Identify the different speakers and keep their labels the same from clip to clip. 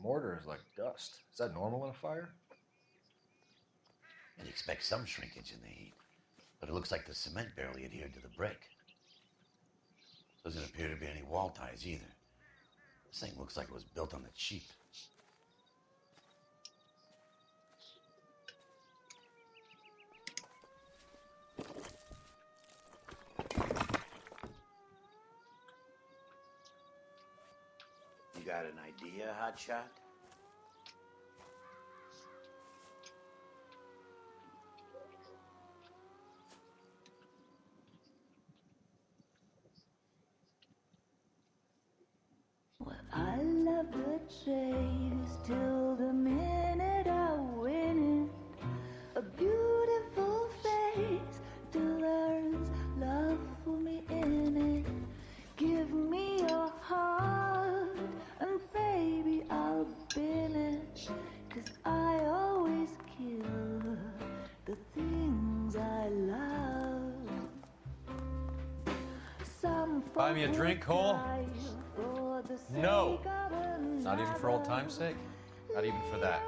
Speaker 1: mortar is like dust. Is that normal in a fire?
Speaker 2: You'd expect some shrinkage in the heat, but it looks like the cement barely adhered to the brick. Doesn't appear to be any wall ties either. This thing looks like it was built on the cheap. You got an idea, hotshot?
Speaker 3: Well, I love the chase till the minute I win it. A beautiful face till there's love for me in it. Give me your heart and baby I'll bin it. 'Cause I always kill the things I love. Some
Speaker 4: Buy me a drink, Cole? No.
Speaker 1: Not even for old time's sake?
Speaker 4: Not even for that.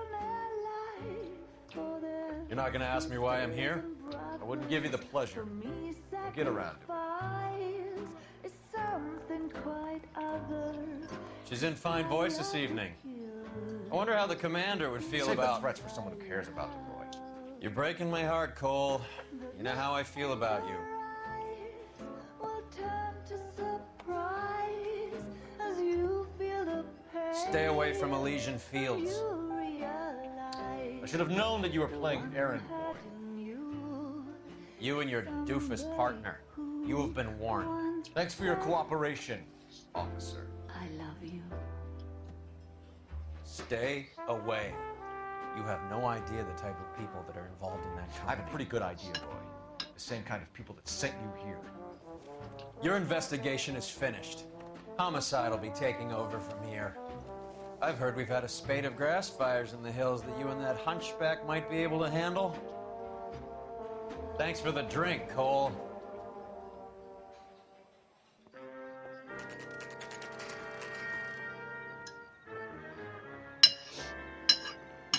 Speaker 4: You're not gonna ask me why I'm here? I wouldn't give you the pleasure. We'll get around to it. She's in fine voice this evening. I wonder how the commander would feel
Speaker 1: Save
Speaker 4: about...
Speaker 1: the threats for someone who cares about the boy.
Speaker 4: You're breaking my heart, Cole. You know how I feel about you. Stay away from Elysian Fields.
Speaker 1: I should have known that you were playing errand boy.
Speaker 4: You and your doofus partner. You have been warned.
Speaker 1: Thanks for your cooperation, officer.
Speaker 3: I love you.
Speaker 4: Stay away. You have no idea the type of people that are involved in that
Speaker 1: I
Speaker 4: company.
Speaker 1: have a pretty good idea, boy. The same kind of people that sent you here.
Speaker 4: Your investigation is finished. Homicide will be taking over from here. I've heard we've had a spate of grass fires in the hills that you and that hunchback might be able to handle. Thanks for the drink, Cole.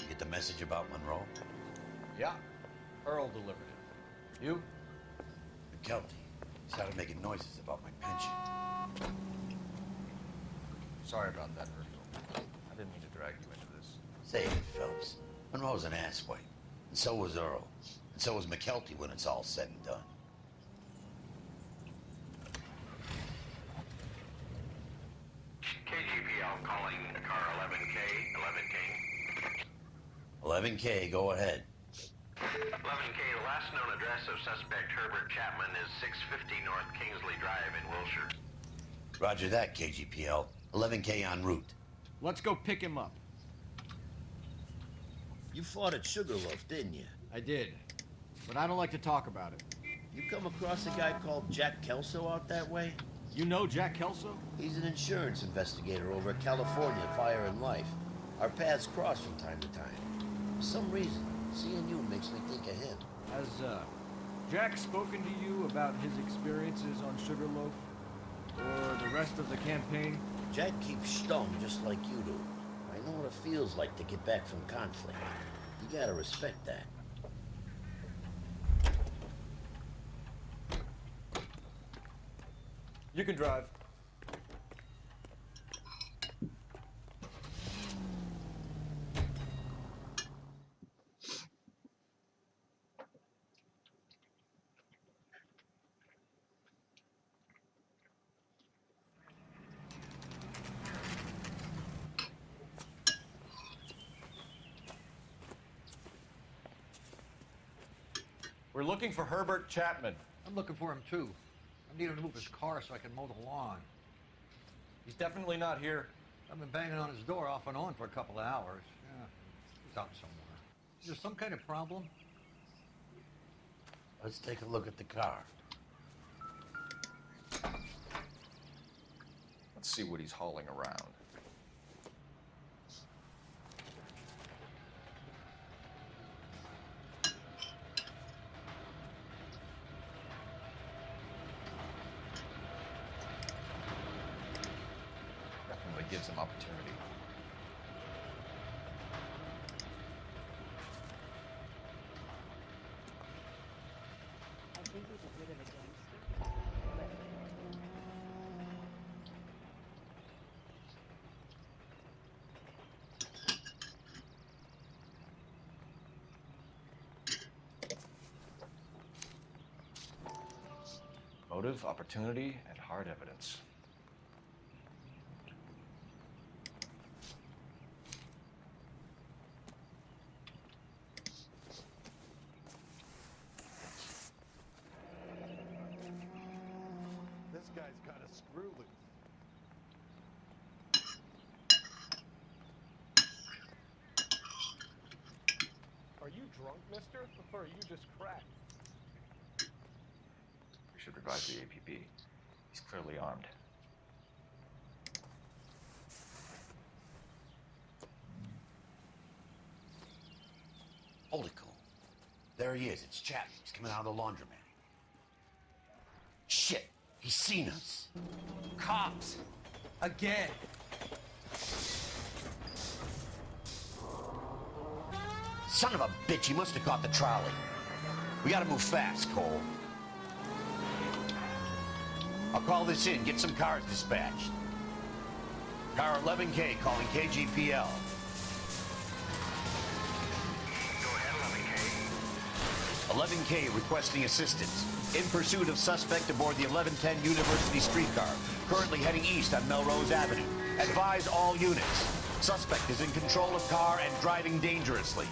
Speaker 2: You get the message about Monroe?
Speaker 1: Yeah, Earl delivered it. You?
Speaker 2: McKelty started making noises about my pension.
Speaker 1: Sorry about that, Virgil. I didn't mean to drag you into this.
Speaker 2: Say it, Phelps. Monroe's an asswipe. And so was Earl. And so was McKelty when it's all said and done.
Speaker 5: KGPL calling car 11K, 11 King.
Speaker 2: 11K, go ahead.
Speaker 5: 11K, the last known address of suspect Herbert Chapman is 650 North Kingsley Drive in Wilshire.
Speaker 2: Roger that, KGPL. 11K en route.
Speaker 6: Let's go pick him up.
Speaker 7: You fought at Sugarloaf, didn't you?
Speaker 6: I did, but I don't like to talk about it.
Speaker 7: You come across a guy called Jack Kelso out that way?
Speaker 6: You know Jack Kelso?
Speaker 7: He's an insurance investigator over at California Fire and Life. Our paths cross from time to time. For some reason, seeing you makes me think of him.
Speaker 6: Has Jack spoken to you about his experiences on Sugarloaf? Or the rest of the campaign?
Speaker 7: Jack keeps stum just like you do. I know what it feels like to get back from conflict. You gotta respect that.
Speaker 1: You can drive. We're looking for Herbert Chapman.
Speaker 8: I'm looking for him too. I need him to move his car so I can mow the lawn.
Speaker 1: He's definitely not here.
Speaker 8: I've been banging on his door off and on for a couple of hours. Yeah, he's out somewhere. Is there some kind of problem?
Speaker 2: Let's take a look at the car.
Speaker 1: Let's see what he's hauling around. Definitely gives him opportunity. Motive, opportunity, and hard evidence.
Speaker 9: This guy's got a screw loose. Are you drunk, mister? Or are you just cracked?
Speaker 1: We should revive the APB. He's clearly armed.
Speaker 2: Holy cool. There he is. It's Chapman. He's coming out of the laundromat. Shit. He's seen us.
Speaker 4: Cops! Again!
Speaker 2: Son of a bitch. He must have caught the trolley. We gotta move fast, Cole. I'll call this in. Get some cars dispatched. Car 11K calling KGPL.
Speaker 5: Go ahead, 11K.
Speaker 2: 11K requesting assistance. In pursuit of suspect aboard the 1110 University streetcar. Currently heading east on Melrose Avenue. Advise all units. Suspect is in control of car and driving dangerously.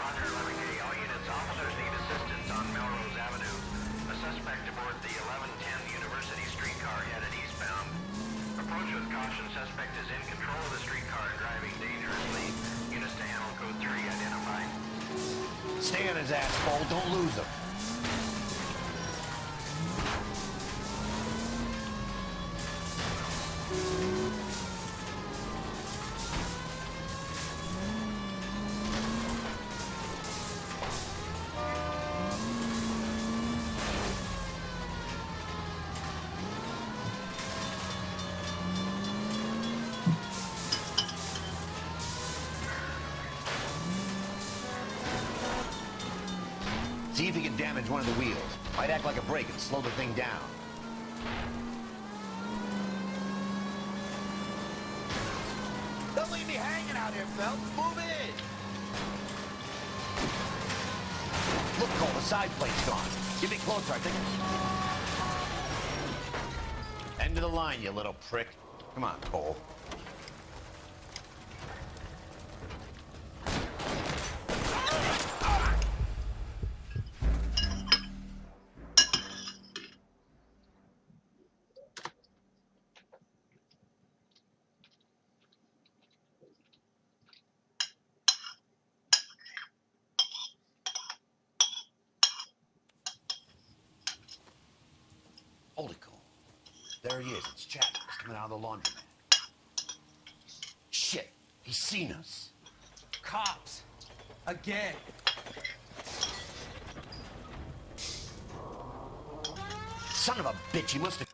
Speaker 5: Roger, 11K. All units, officers need assistance on Melrose Avenue. A suspect aboard the 1110 University streetcar headed eastbound. Approach with caution. Suspect is in control of the streetcar and driving dangerously. Units to handle code 3 identified.
Speaker 2: Stay on his ass, Cole. Don't lose him. See if he can damage one of the wheels. Might act like a brake and slow the thing down.
Speaker 7: Don't leave me hanging out here, Phelps. Move in.
Speaker 2: Look, Cole, the side plate's gone. Get me closer, I think. End of the line, you little prick. Come on, Cole. Holy cool. There he is. It's Chapman. He's coming out of the laundromat. Shit. He's seen us.
Speaker 4: Cops! Again!
Speaker 2: Son of a bitch. He must have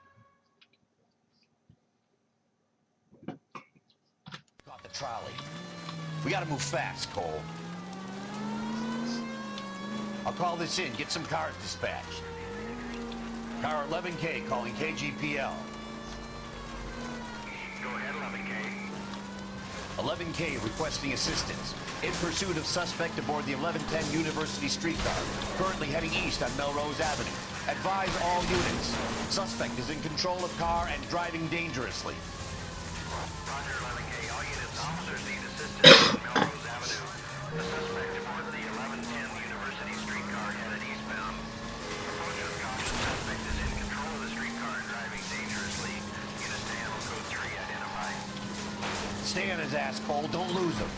Speaker 2: caught the trolley. We gotta move fast, Cole. I'll call this in. Get some cars dispatched. Car 11K calling KGPL.
Speaker 5: Go ahead, 11K.
Speaker 2: 11K requesting assistance. In pursuit of suspect aboard the 1110 University streetcar. Currently heading east on Melrose Avenue. Advise all units. Suspect is in control of car and driving dangerously.
Speaker 5: Roger, 11K. All units, officers need assistance on Melrose Avenue. The suspect aboard the 1110 University streetcar headed eastbound. Approach with caution. Suspect is in control of the streetcar and driving dangerously. Units to handle code 3 identified.
Speaker 2: Stay on his ass, Cole. Don't lose him.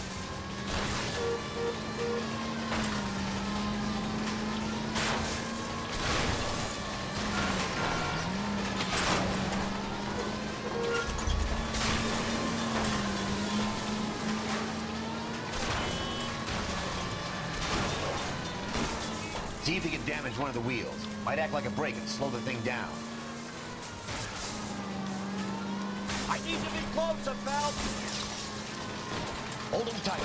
Speaker 2: See if he can damage one of the wheels. Might act like a brake and slow the thing down.
Speaker 7: I need to be closer, Phelps.
Speaker 2: Hold him tight.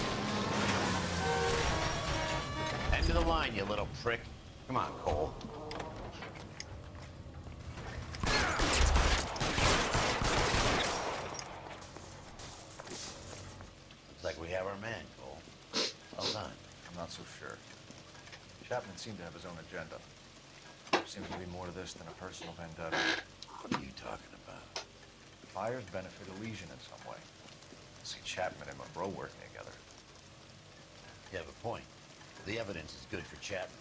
Speaker 2: End of the line, you little prick. Come on, Cole. Looks like we have our man, Cole. Well done.
Speaker 1: I'm not so sure. Chapman seemed to have his own agenda. Seems to be more to this than a personal vendetta.
Speaker 7: What are you talking about?
Speaker 1: Fires benefit Elysian in some way. See Chapman and Monroe working together.
Speaker 7: You have a point. The evidence is good for Chapman.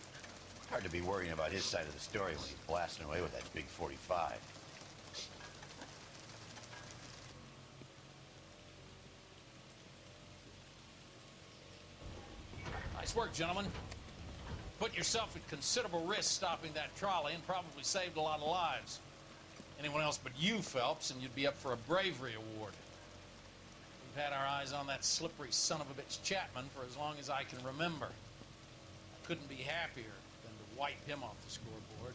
Speaker 7: Hard to be worrying about his side of the story when he's blasting away with that big 45.
Speaker 10: Nice work, gentlemen. Put yourself at considerable risk stopping that trolley and probably saved a lot of lives. Anyone else but you, Phelps, and you'd be up for a bravery award. We've had our eyes on that slippery son of a bitch Chapman for as long as I can remember. I couldn't be happier than to wipe him off the scoreboard.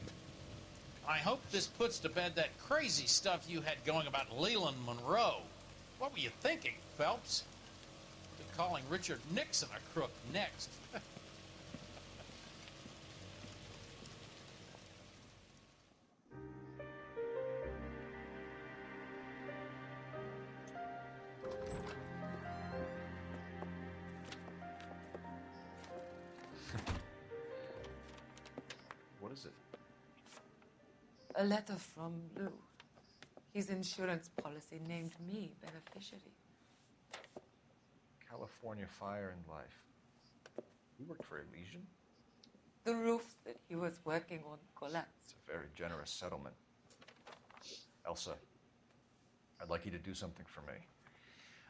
Speaker 10: I hope this puts to bed that crazy stuff you had going about Leland Monroe. What were you thinking, Phelps? Be calling Richard Nixon a crook next.
Speaker 1: What is it?
Speaker 11: A letter from Lou. His insurance policy named me beneficiary.
Speaker 1: California Fire and Life. You worked for Elysian?
Speaker 11: The roof that he was working on collapsed.
Speaker 1: It's a very generous settlement. Elsa, I'd like you to do something for me.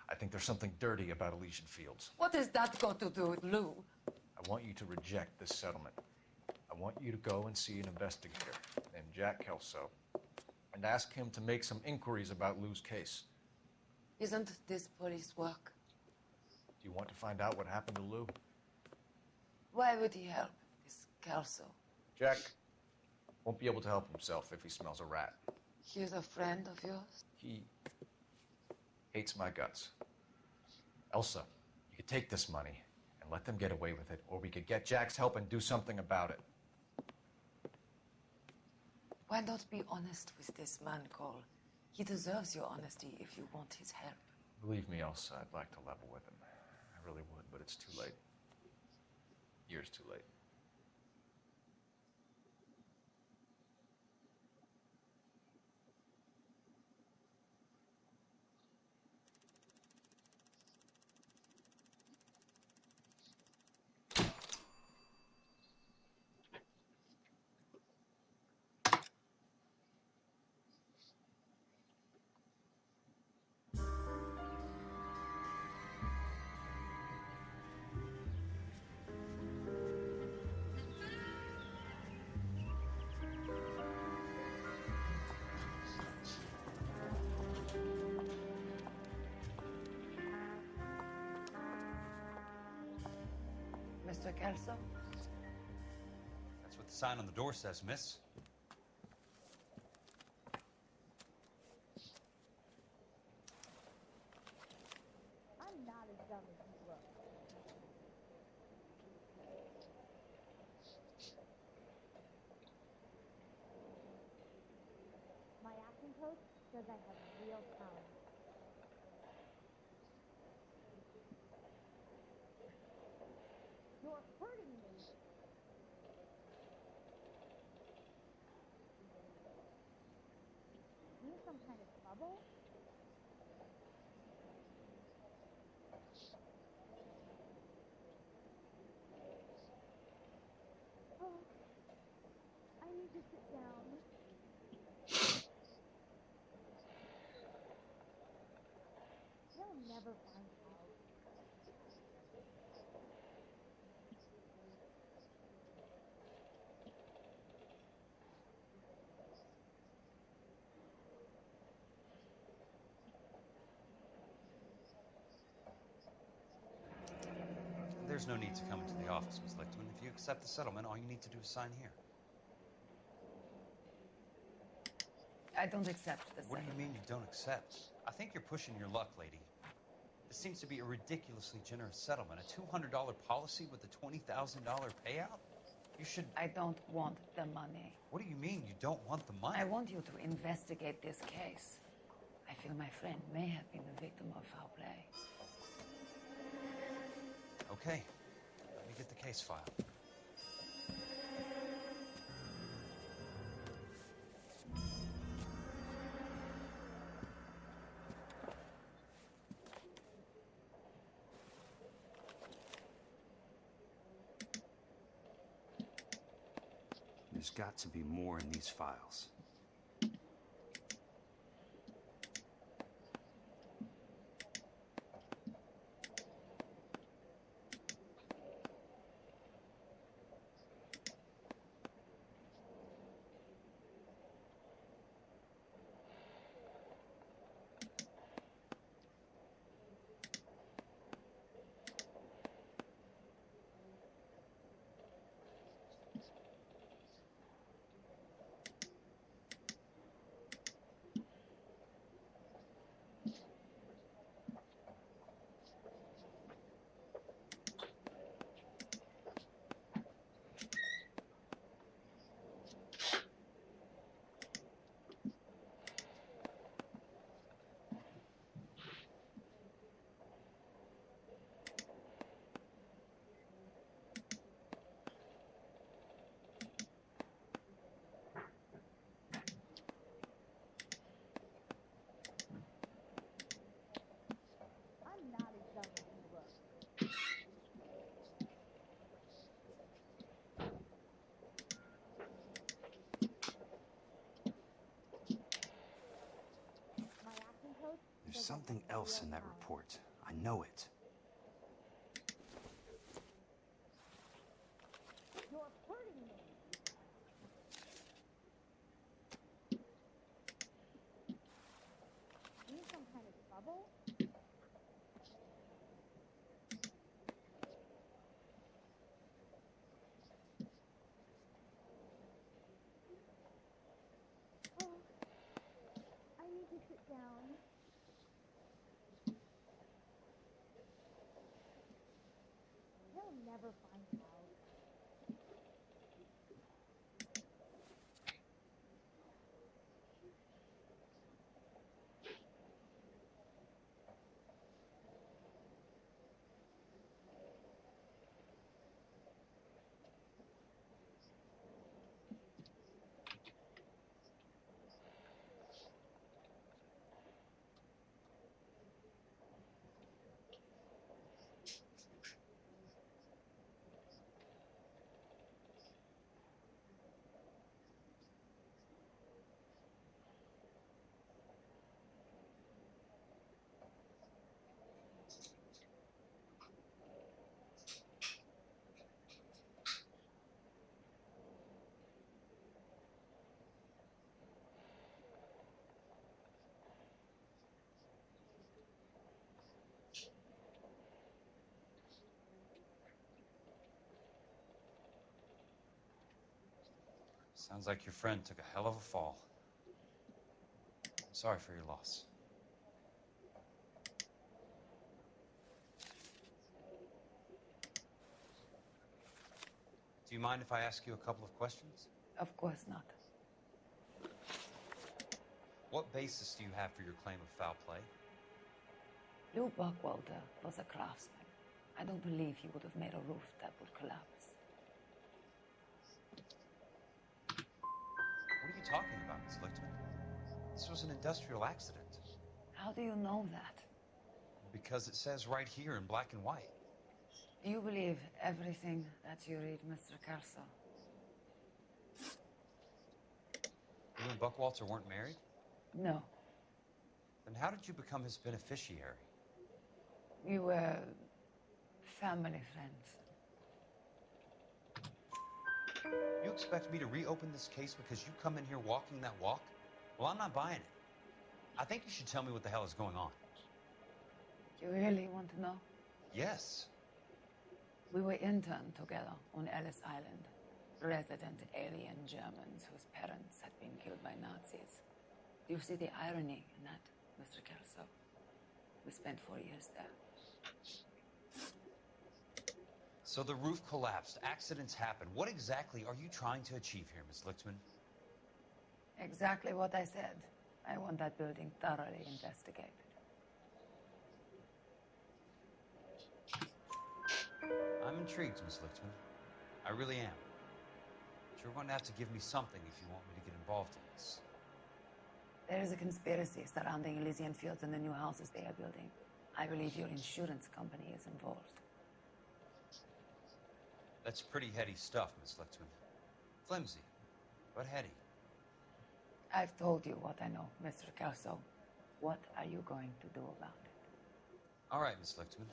Speaker 1: I think there's something dirty about Elysian Fields.
Speaker 11: What has that got to do with Lou?
Speaker 1: I want you to reject this settlement. I want you to go and see an investigator named Jack Kelso and ask him to make some inquiries about Lou's case.
Speaker 11: Isn't this police work?
Speaker 1: Do you want to find out what happened to Lou?
Speaker 11: Why would he help this Kelso?
Speaker 1: Jack won't be able to help himself if he smells a rat.
Speaker 11: He's a friend of yours?
Speaker 1: He hates my guts. Elsa, you could take this money and let them get away with it, or we could get Jack's help and do something about it.
Speaker 11: Why not be honest with this man, Cole? He deserves your honesty if you want his help.
Speaker 1: Believe me, Elsa, I'd like to level with him. I really would, but it's too late. Years too late.
Speaker 11: Mr. Kelso?
Speaker 8: That's what the sign on the door says, miss.
Speaker 3: I'm not as dumb as you look. My acting coach says I have real talent. You're hurting me. You in some kind of trouble? Oh, I need to sit down. You'll never find out.
Speaker 8: There's no need to come into the office, Miss Lichtman. If you accept the settlement, all you need to do is sign here.
Speaker 11: I don't accept the
Speaker 8: What do you
Speaker 11: settlement.
Speaker 8: mean you don't accept? I think you're pushing your luck, lady. This seems to be a ridiculously generous settlement. A $200 policy with a $20,000 payout? You should...
Speaker 11: I don't want the money.
Speaker 8: What do you mean you don't want the money?
Speaker 11: I want you to investigate this case. I feel my friend may have been the victim of foul play.
Speaker 8: Okay. Let me get the case filed.
Speaker 12: There's got to be more in these files. There's something else in that report. I know it.
Speaker 3: You're hurting me. You in some kind of trouble? Oh, I need to sit down. He'll never find out.
Speaker 8: Sounds like your friend took a hell of a fall. I'm sorry for your loss. Do you mind if I ask you a couple of questions?
Speaker 11: Of course not.
Speaker 8: What basis do you have for your claim of foul play?
Speaker 11: Lou Buckwalter was a craftsman. I don't believe he would have made a roof that would collapse.
Speaker 8: What are you talking about, Miss Lichtman? This was an industrial accident.
Speaker 11: How do you know that?
Speaker 8: Because it says right here in black and white.
Speaker 11: Do you believe everything that you read, Mr. Kelso?
Speaker 8: You and Buckwalter weren't married?
Speaker 11: No.
Speaker 8: Then how did you become his beneficiary?
Speaker 11: We were family friends.
Speaker 8: You expect me to reopen this case because you come in here walking that walk? Well, I'm not buying it. I think you should tell me what the hell is going on.
Speaker 11: You really want to know?
Speaker 8: Yes.
Speaker 11: We were interned together on Ellis Island. Resident alien Germans whose parents had been killed by Nazis. Do you see the irony in that, Mr. Kelso? We spent 4 years there.
Speaker 8: So the roof collapsed, accidents happen. What exactly are you trying to achieve here, Miss Lichtman?
Speaker 11: Exactly what I said. I want that building thoroughly investigated.
Speaker 8: I'm intrigued, Miss Lichtman. I really am. But you're going to have to give me something if you want me to get involved in this.
Speaker 11: There is a conspiracy surrounding Elysian Fields and the new houses they are building. I believe your insurance company is involved.
Speaker 8: That's pretty heady stuff, Miss Lichtman. Flimsy, but heady.
Speaker 11: I've told you what I know, Mr. Kelso. What are you going to do about it?
Speaker 8: All right, Miss Lichtman.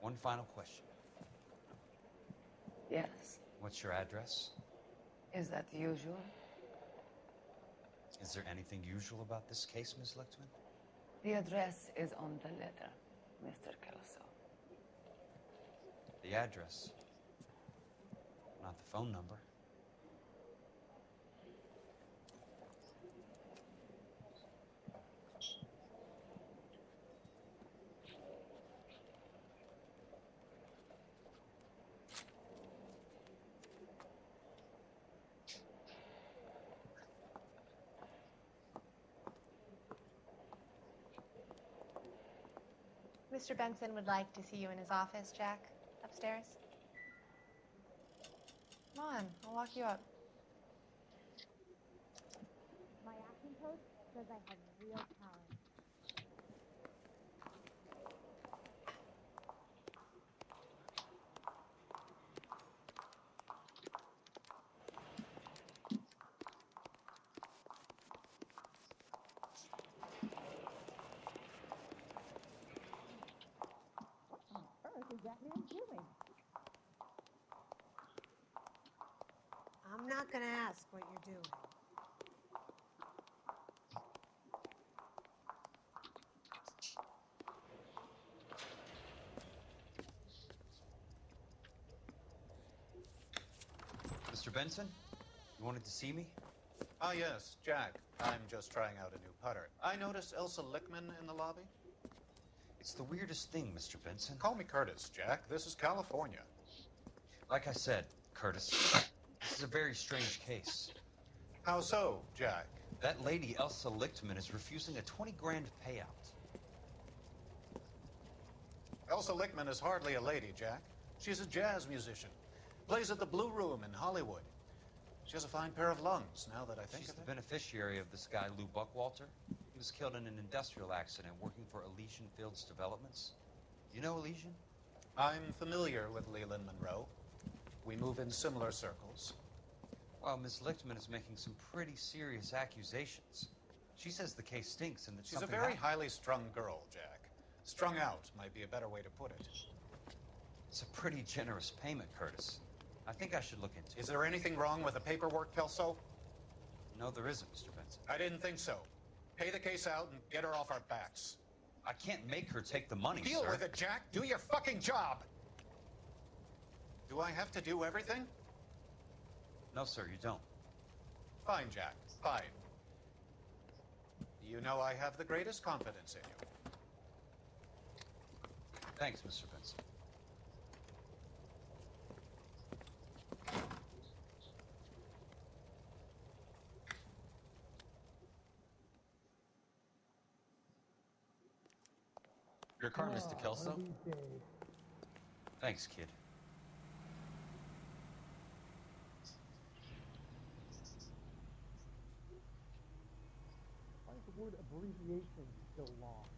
Speaker 8: One final question.
Speaker 11: Yes.
Speaker 8: What's your address?
Speaker 11: Is that usual?
Speaker 8: Is there anything usual about this case, Miss Lichtman?
Speaker 11: The address is on the letter, Mr. Kelso.
Speaker 8: The address, not the phone number.
Speaker 13: Mr. Benson would like to see you in his office, Jack. Upstairs. Come on, I'll walk you up.
Speaker 3: My acting coach says I have real talent. What on earth is that man doing?
Speaker 13: I'm not gonna ask what you're doing.
Speaker 8: Mr. Benson, you wanted to see me?
Speaker 14: Ah, yes, Jack. I'm just trying out a new putter. I noticed Elsa Lichtman in the lobby.
Speaker 8: It's the weirdest thing, Mr. Benson.
Speaker 14: Call me Curtis, Jack. This is California.
Speaker 8: Like I said, Curtis, this is a very strange case.
Speaker 14: How so, Jack?
Speaker 8: That lady, Elsa Lichtman, is refusing a 20 grand payout.
Speaker 14: Elsa Lichtman is hardly a lady, Jack. She's a jazz musician. Plays at the Blue Room in Hollywood. She has a fine pair of lungs, now that I think
Speaker 8: She's
Speaker 14: of
Speaker 8: the
Speaker 14: it.
Speaker 8: beneficiary of this guy, Lou Buckwalter. He was killed in an industrial accident working for Elysian Fields Developments. You know Elysian?
Speaker 14: I'm familiar with Leland Monroe. We move in similar circles.
Speaker 8: Well, Miss Lichtman is making some pretty serious accusations. She says the case stinks and that
Speaker 14: She's a
Speaker 8: something
Speaker 14: very
Speaker 8: happened.
Speaker 14: highly strung girl, Jack. Strung out might be a better way to put it.
Speaker 8: It's a pretty generous payment, Curtis. I think I should look into it.
Speaker 14: Is there anything wrong with the paperwork, Kelso?
Speaker 8: No, there isn't, Mr. Benson.
Speaker 14: I didn't think so. Pay the case out and get her off our backs.
Speaker 8: I can't make her take the money,
Speaker 14: Deal
Speaker 8: sir.
Speaker 14: with it, Jack. Do your fucking job. Do I have to do everything?
Speaker 8: No, sir, you don't.
Speaker 14: Fine, Jack. Fine. You know I have the greatest confidence in you.
Speaker 8: Thanks, Mr. Benson. Your car, Mr. Kelso. Thanks, kid.
Speaker 9: Why is the word abbreviation so long?